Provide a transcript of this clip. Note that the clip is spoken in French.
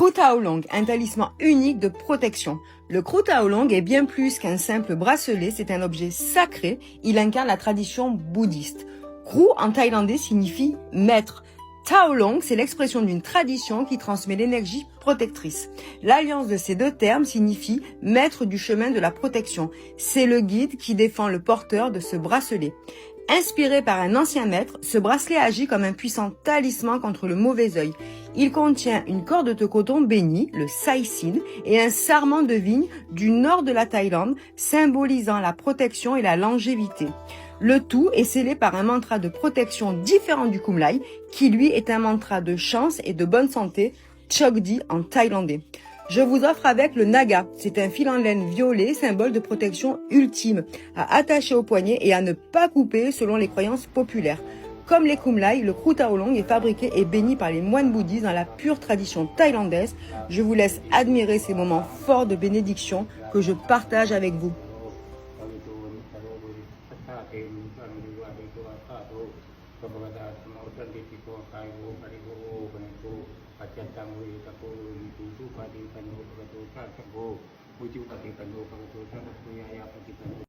Krut Aolong, un talisman unique de protection. Le Krut Aolong est bien plus qu'un simple bracelet, c'est un objet sacré, il incarne la tradition bouddhiste. Kru en thaïlandais signifie maître. Taolong, c'est l'expression d'une tradition qui transmet l'énergie protectrice. L'alliance de ces deux termes signifie maître du chemin de la protection. C'est le guide qui défend le porteur de ce bracelet. Inspiré par un ancien maître, ce bracelet agit comme un puissant talisman contre le mauvais œil. Il contient une corde de coton bénie, le saïcine, et un sarment de vigne du nord de la Thaïlande, symbolisant la protection et la longévité. Le tout est scellé par un mantra de protection différent du Kumlai, qui lui est un mantra de chance et de bonne santé, Chokdi en thaïlandais. Je vous offre avec le Naga. C'est un fil en laine violet, symbole de protection ultime, à attacher au poignet et à ne pas couper selon les croyances populaires. Comme les Kumlai, le Krut Aolong est fabriqué et béni par les moines bouddhistes dans la pure tradition thaïlandaise. Je vous laisse admirer ces moments forts de bénédiction que je partage avec vous.